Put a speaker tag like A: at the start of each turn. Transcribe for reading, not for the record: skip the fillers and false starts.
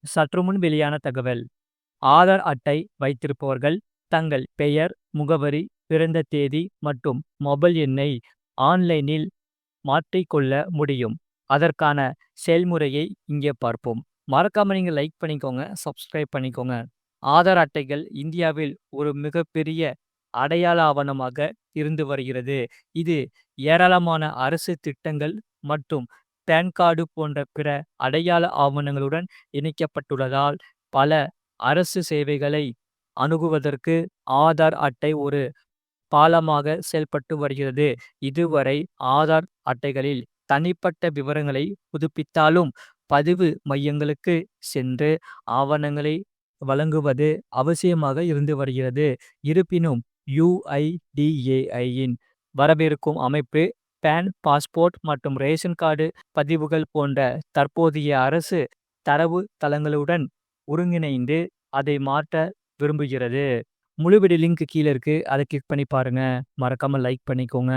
A: சற்றுமுன் வெளியான தகவல். ஆதார் அட்டை வைத்திருப்பவர்கள் தங்கள் பெயர், முகவரி, பிறந்த தேதி மற்றும் மொபைல் எண்ணை ஆன்லைனில் மாற்றிக்கொள்ள முடியும். அதற்கான செயல்முறையை இங்கே பார்ப்போம். மறக்காம நீங்க லைக் பண்ணிக்கோங்க, சப்ஸ்கிரைப் பண்ணிக்கோங்க. ஆதார் அட்டைகள் இந்தியாவில் ஒரு மிகப்பெரிய அடையாள ஆவணமாக இருந்து வருகிறது. இது ஏராளமான அரசு திட்டங்கள் மற்றும் பான் கார்டு போன்ற பிற அடையாள ஆவணங்களுடன் இணைக்கப்பட்டுள்ளதால் பல அரசு சேவைகளை அணுகுவதற்கு ஆதார் அட்டை ஒரு பாலமாக செயல்பட்டு வருகிறது. இதுவரை ஆதார் அட்டைகளில் தனிப்பட்ட விவரங்களை புதுப்பித்தாலும் பதிவு மையங்களுக்கு சென்று ஆவணங்களை வழங்குவது அவசியமாக இருந்து வருகிறது. இருப்பினும் UIDAIயின் வரவிருக்கும் அமைப்பு பான், பாஸ்போர்ட் மற்றும் ரேஷன் கார்டு பதிவுகள் போன்ற தற்போதைய அரசு தரவு தளங்களுடன் ஒருங்கிணைந்து அதை மாற்ற விரும்புகிறது. முழு வீடியோ லிங்க் கீழே இருக்கு. அதை கிளிக் பண்ணி பாருங்க. மறக்காம லைக் பண்ணிக்கோங்க.